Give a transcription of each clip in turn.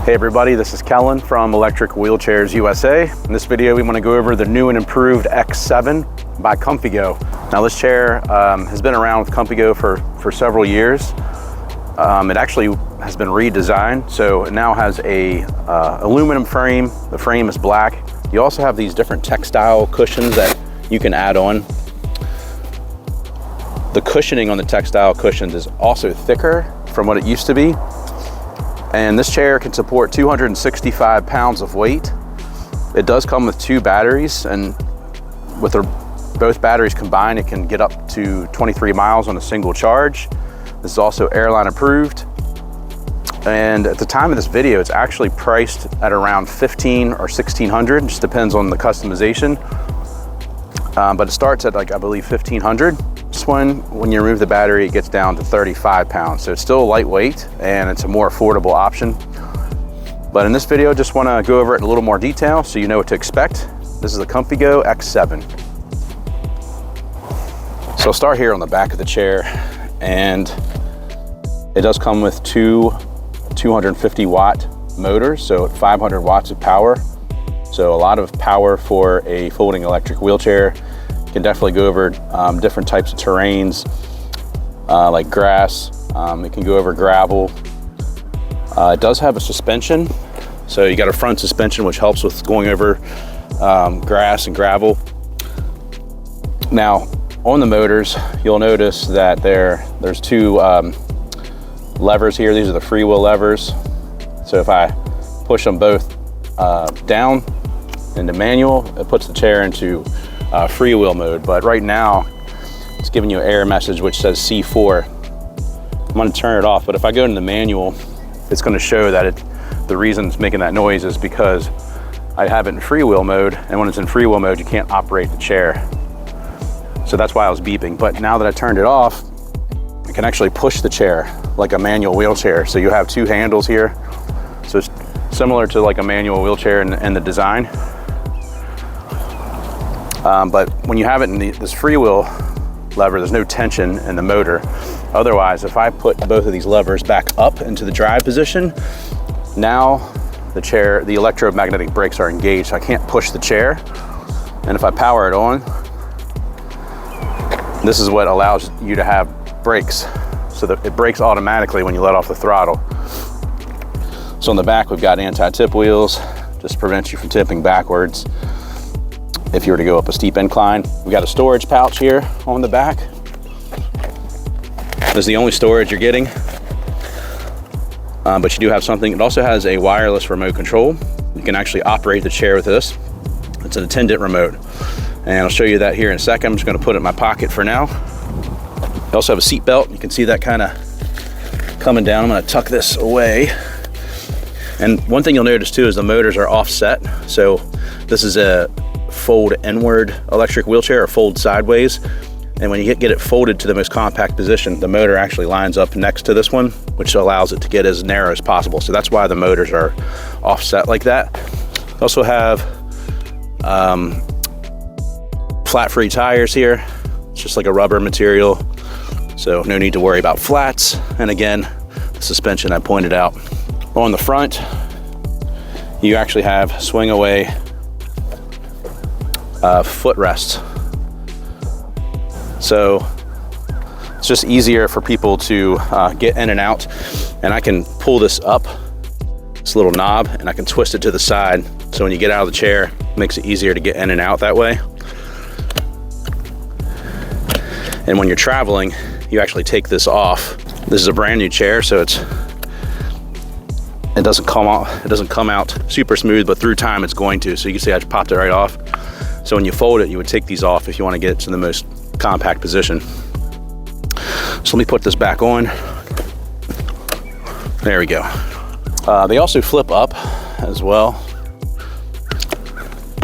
Hey everybody, this is Kellen from Electric Wheelchairs USA. In this video, we want to go over the new and improved X-7 by ComfyGo. Now this chair has been around with ComfyGo for several years. It actually has been redesigned, so it now has a aluminum frame. The frame is black. You also have these different textile cushions that you can add on. The cushioning on the textile cushions is also thicker from what it used to be. And this chair can support 265 pounds of weight. It does come with 2 batteries, and with both batteries combined, it can get up to 23 miles on a single charge. This is also airline approved. And at the time of this video, it's actually priced at around $1,500 or $1,600, just depends on the customization. But it starts at, like, I believe $1,500. This one, when you remove the battery, it gets down to 35 pounds. So it's still lightweight and it's a more affordable option. But in this video, just wanna go over it in a little more detail so you know what to expect. This is the ComfyGo X7. So I'll start here on the back of the chair, and it does come with 2 250 watt motors, so 500 watts of power. So a lot of power for a folding electric wheelchair. Can definitely go over different types of terrains, like grass. It can go over gravel. It does have a suspension. So you got a front suspension, which helps with going over grass and gravel. Now, on the motors, you'll notice that there's 2 levers here. These are the freewheel levers. So if I push them both down into manual, it puts the chair into freewheel mode. But right now, it's giving you an error message which says C4. I'm going to turn it off, but if I go into the manual, it's going to show that the reason it's making that noise is because I have it in freewheel mode, and when it's in freewheel mode, you can't operate the chair. So that's why I was beeping. But now that I turned it off, I can actually push the chair like a manual wheelchair. So you have 2 handles here. So it's similar to like a manual wheelchair in the design. But when you have it in this freewheel lever, there's no tension in the motor. Otherwise, if I put both of these levers back up into the drive position, now the electromagnetic brakes are engaged, so I can't push the chair. And if I power it on, this is what allows you to have brakes, so that it brakes automatically when you let off the throttle. So on the back, we've got anti-tip wheels, just prevents you from tipping backwards if you were to go up a steep incline. We got a storage pouch here on the back. This is the only storage you're getting, but you do have something. It also has a wireless remote control. You can actually operate the chair with this. It's an attendant remote, and I'll show you that here in a second. I'm just gonna put it in my pocket for now. You also have a seat belt. You can see that kind of coming down. I'm gonna tuck this away. And one thing you'll notice too is the motors are offset. So this is a fold inward electric wheelchair, or fold sideways. And when you get it folded to the most compact position, the motor actually lines up next to this one, which allows it to get as narrow as possible. So that's why the motors are offset like that. We also have flat free tires here. It's just like a rubber material, so no need to worry about flats. And again, the suspension I pointed out. On the front, you actually have swing away footrest. So it's just easier for people to get in and out. And I can pull this up, this little knob, and I can twist it to the side. So when you get out of the chair, it makes it easier to get in and out that way. And when you're traveling, you actually take this off. This is a brand new chair, so it doesn't come out super smooth, but through time it's going to. So you can see I just popped it right off. So when you fold it, you would take these off if you want to get it to the most compact position. So let me put this back on. There we go. They also flip up as well,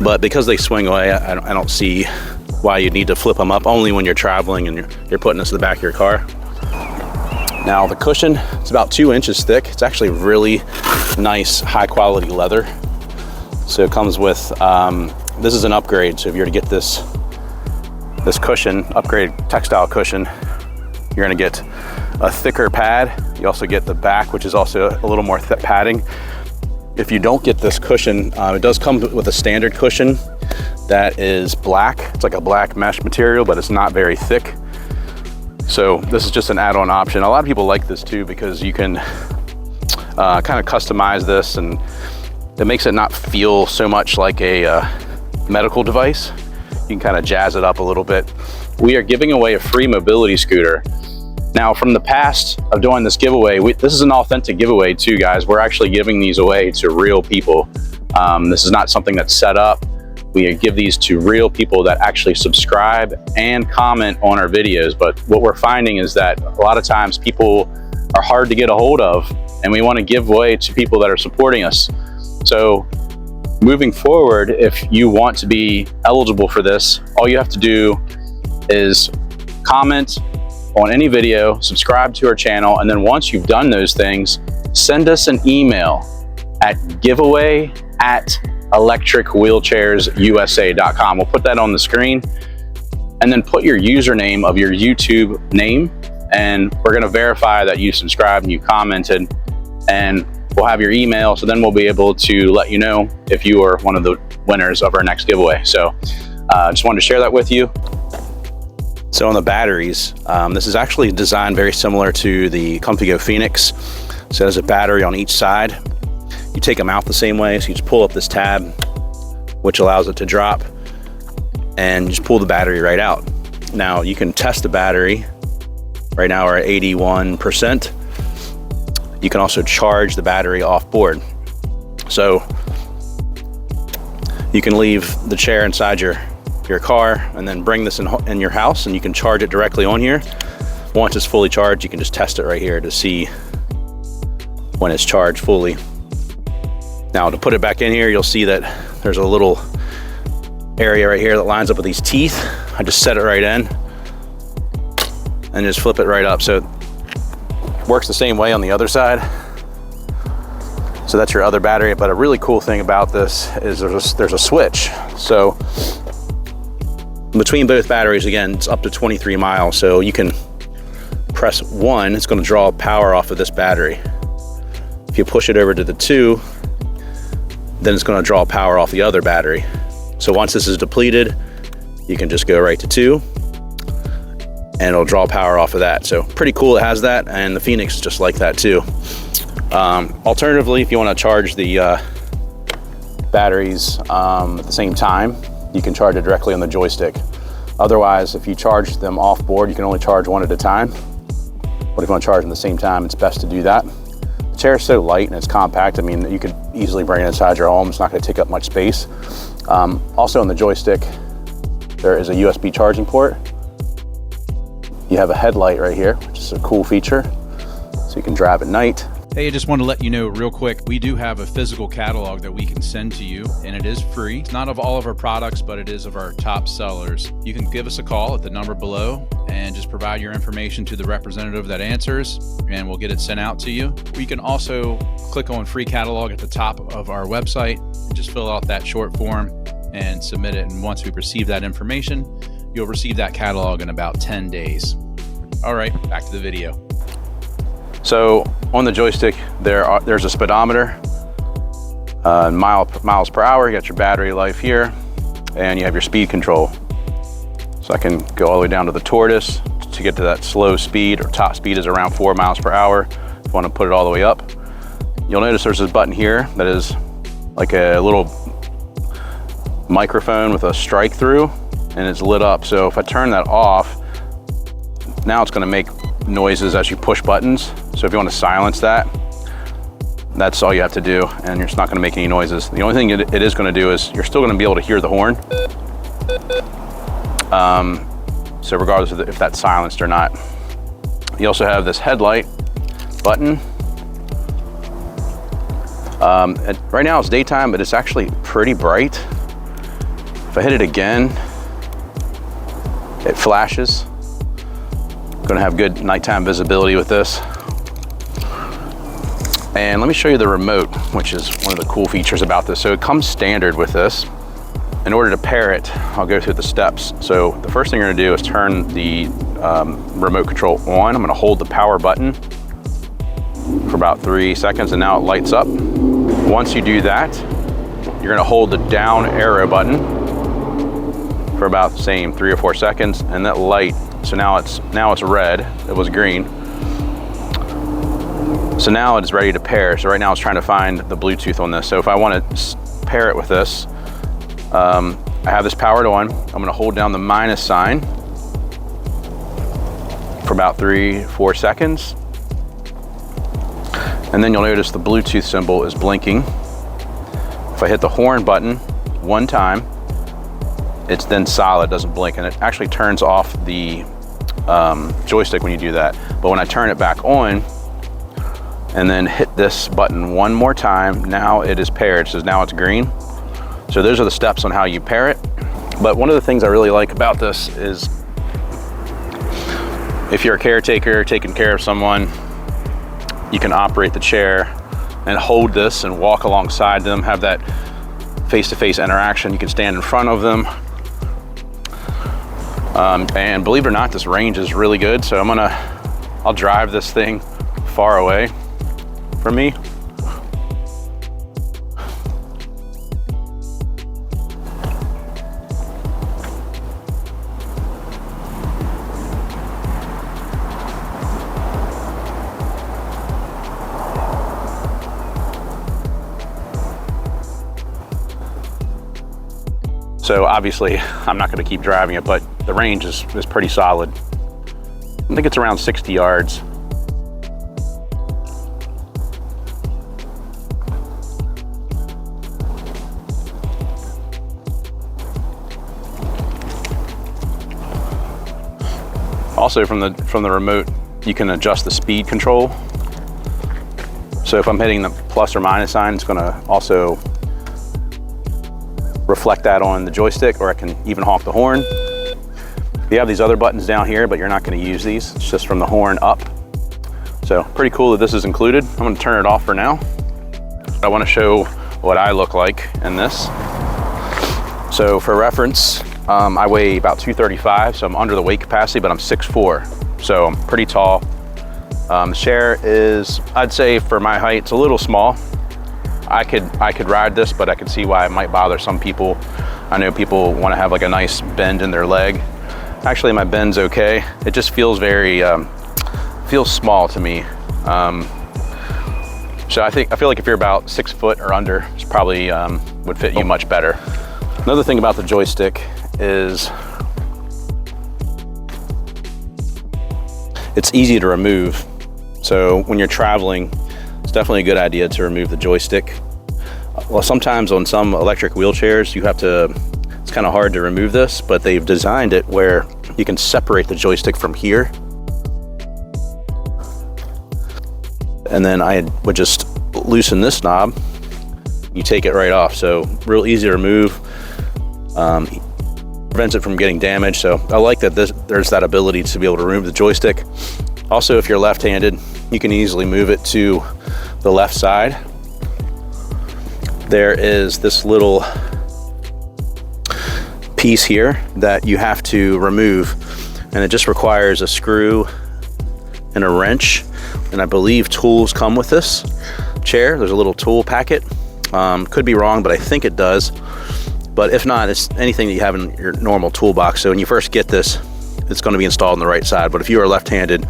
but because they swing away, I don't see why you need to flip them up, only when you're traveling and you're putting this in the back of your car. Now the cushion, it's about 2 inches thick. It's actually really nice, high quality leather. So it comes with, this is an upgrade. So if you're to get this cushion, upgraded textile cushion, you're gonna get a thicker pad. You also get the back, which is also a little more thick padding. if you don't get this cushion, it does come with a standard cushion that is black. It's like a black mesh material, but it's not very thick. So this is just an add-on option. A lot of people like this too because you can kind of customize this, and it makes it not feel so much like a medical device. You can kind of jazz it up a little bit. We are giving away a free mobility scooter. Now, from the past of doing this giveaway, this is an authentic giveaway too, guys. We're actually giving these away to real people. This is not something that's set up. We give these to real people that actually subscribe and comment on our videos. But what we're finding is that a lot of times people are hard to get a hold of, and we want to give away to people that are supporting us. So moving forward, if you want to be eligible for this, all you have to do is comment on any video, subscribe to our channel, and then once you've done those things, send us an email at giveaway@electricwheelchairsusa.com. We'll put that on the screen, and then put your username of your YouTube name, and we're going to verify that you subscribed and you commented, and we'll have your email. So then we'll be able to let you know if you are one of the winners of our next giveaway. So just wanted to share that with you. So on the batteries, this is actually designed very similar to the ComfyGo Phoenix. So there's a battery on each side. You take them out the same way. So you just pull up this tab, which allows it to drop, and just pull the battery right out. Now you can test the battery. Right now we're at 81%. You can also charge the battery off board. So you can leave the chair inside your car and then bring this in your house, and you can charge it directly on here. Once it's fully charged, you can just test it right here to see when it's charged fully. Now to put it back in here, you'll see that there's a little area right here that lines up with these teeth. I just set it right in and just flip it right up. So it works the same way on the other side. So that's your other battery. But a really cool thing about this is there's a switch. So between both batteries, again, it's up to 23 miles. So you can press 1, it's going to draw power off of this battery. If you push it over to the 2, then it's going to draw power off the other battery. So once this is depleted, you can just go right to 2, and it'll draw power off of that. So pretty cool, it has that, and the Phoenix is just like that too. Alternatively, if you want to charge the batteries at the same time, you can charge it directly on the joystick. Otherwise, if you charge them off board, you can only charge one at a time. But if you want to charge them at the same time, it's best to do that. The chair is so light and it's compact. I mean, you could easily bring it inside your home. It's not going to take up much space. Also on the joystick, there is a USB charging port. You have a headlight right here, which is a cool feature. So you can drive at night. Hey, I just want to let you know real quick, we do have a physical catalog that we can send to you, and it is free. It's not of all of our products, but it is of our top sellers. You can give us a call at the number below and just provide your information to the representative that answers, and we'll get it sent out to you. You can also click on free catalog at the top of our website and just fill out that short form and submit it. And once we receive that information, you'll receive that catalog in about 10 days. All right, back to the video. So on the joystick, there's a speedometer, miles per hour. You got your battery life here, and you have your speed control. So I can go all the way down to the tortoise to get to that slow speed, or top speed is around 4 miles per hour. If you want to put it all the way up, you'll notice there's this button here that is like a little microphone with a strike through, and it's lit up. So if I turn that off, now it's going to make noises as you push buttons. So if you want to silence that, that's all you have to do, and it's not going to make any noises. The only thing it is going to do is you're still going to be able to hear the horn. So regardless of if that's silenced or not. You also have this headlight button. Right now it's daytime, but it's actually pretty bright. If I hit it again, it flashes. Going to have good nighttime visibility with this. And let me show you the remote, which is one of the cool features about this. So it comes standard with this. In order to pair it, I'll go through the steps. So the first thing you're going to do is turn the remote control on. I'm going to hold the power button for about 3 seconds, and now it lights up. Once you do that, you're gonna hold the down arrow button for about the same 3 or 4 seconds, and that light, so now it's red, it was green. So now it's ready to pair. So right now it's trying to find the Bluetooth on this. So if I want to pair it with this, I have this powered on. I'm gonna hold down the minus sign for about 3-4 seconds. And then you'll notice the Bluetooth symbol is blinking. If I hit the horn button one time, it's then solid, doesn't blink, and it actually turns off the joystick when you do that. But when I turn it back on and then hit this button one more time, now it is paired, so now it's green. So those are the steps on how you pair it. But one of the things I really like about this is if you're a caretaker taking care of someone, you can operate the chair and hold this and walk alongside them, have that face-to-face interaction. You can stand in front of them. And believe it or not, this range is really good. So I'll drive this thing far away from me. So obviously I'm not going to keep driving it, but the range is pretty solid. I think it's around 60 yards. Also from the remote, you can adjust the speed control. So if I'm hitting the plus or minus sign, it's going to also reflect that on the joystick, or I can even honk the horn. You have these other buttons down here, but you're not going to use these. It's just from the horn up. So pretty cool that this is included. I'm going to turn it off for now. I want to show what I look like in this. So for reference, I weigh about 235, so I'm under the weight capacity, but I'm 6'4", so I'm pretty tall. The chair is, I'd say for my height, it's a little small. I could ride this, but I could see why it might bother some people. I know people want to have like a nice bend in their leg. Actually, my bend's okay. It just feels very, feels small to me. So I feel like if you're about 6 foot or under, it's probably would fit you much better. Another thing about the joystick is it's easy to remove. So when you're traveling, it's definitely a good idea to remove the joystick. Well, sometimes on some electric wheelchairs, it's kind of hard to remove this, but they've designed it where you can separate the joystick from here. And then I would just loosen this knob. You take it right off. So real easy to remove. Prevents it from getting damaged. So I like that there's that ability to be able to remove the joystick. Also, if you're left-handed, you can easily move it to the left side. There is this little piece here that you have to remove, and it just requires a screw and a wrench, and I believe tools come with this chair. There's a little tool packet. Could be wrong, but I think it does. But if not, it's anything that you have in your normal toolbox. So when you first get this, it's going to be installed on the right side. But if you are left-handed,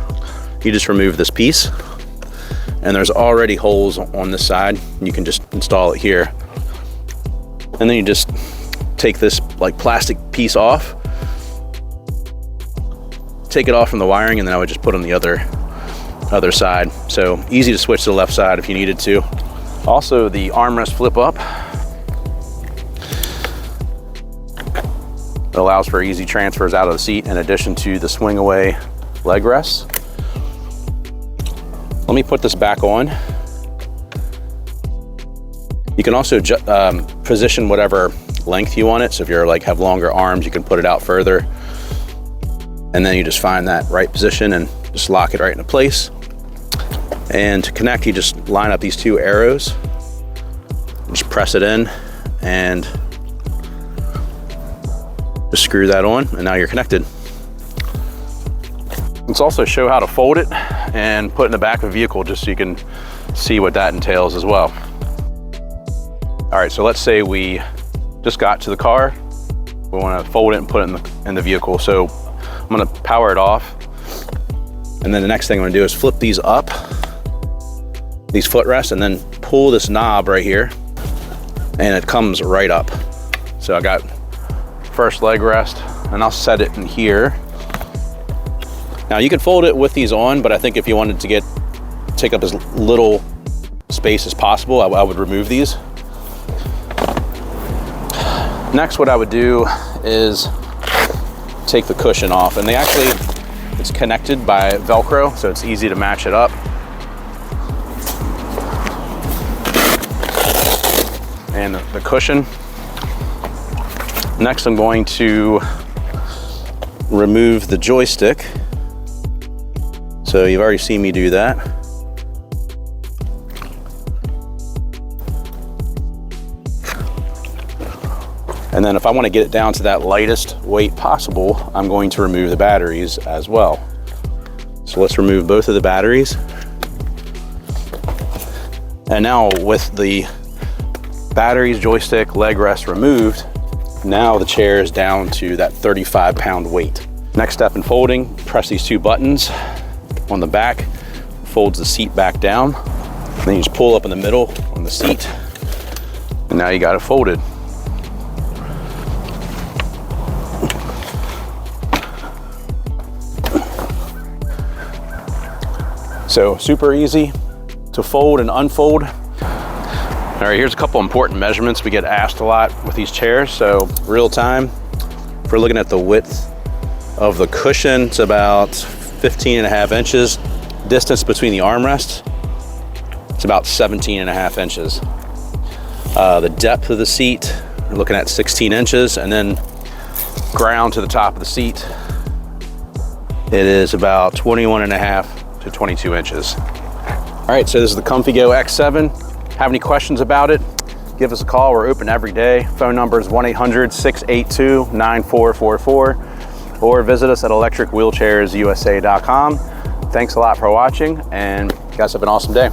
you just remove this piece, and there's already holes on this side. You can just install it here, and then you just take this like plastic piece off, take it off from the wiring, and then I would just put on the other side. So easy to switch to the left side if you needed to. Also, the armrest flip up. It allows for easy transfers out of the seat in addition to the swing away leg rests. Let me put this back on. You can also position whatever length you want it. So if you're have longer arms, you can put it out further. And then you just find that right position and just lock it right into place. And to connect, you just line up these two arrows, just press it in, and just screw that on, and now you're connected. Let's also show how to fold it and put it in the back of a vehicle just so you can see what that entails as well. All right, so let's say we just got to the car. We want to fold it and put it in the vehicle. So I'm going to power it off. And then the next thing I'm going to do is flip these up, these footrests, and then pull this knob right here, and it comes right up. So I got first leg rest, and I'll set it in here. Now you can fold it with these on, but I think if you wanted to take up as little space as possible, I would remove these. Next, what I would do is take the cushion off, and it's connected by Velcro, so it's easy to match it up. And the cushion. Next, I'm going to remove the joystick. So you've already seen me do that. And then if I want to get it down to that lightest weight possible, I'm going to remove the batteries as well. So let's remove both of the batteries. And now with the batteries, joystick, leg rest removed, now the chair is down to that 35-pound weight. Next step in folding, press these two buttons on the back, folds the seat back down. And then you just pull up in the middle on the seat, and now you got it folded. So super easy to fold and unfold. All right, here's a couple important measurements we get asked a lot with these chairs. So real time, if we're looking at the width of the cushion, it's about 15.5 inches. Distance between the armrests, it's about 17.5 inches. The depth of the seat, we're looking at 16 inches, and then ground to the top of the seat, it is about 21.5 to 22 inches. All right, so this is the ComfyGo X-7. Have any questions about it? Give us a call. We're open every day. Phone number is 1-800-682-9444, or visit us at electricwheelchairsusa.com. Thanks a lot for watching, and you guys have an awesome day.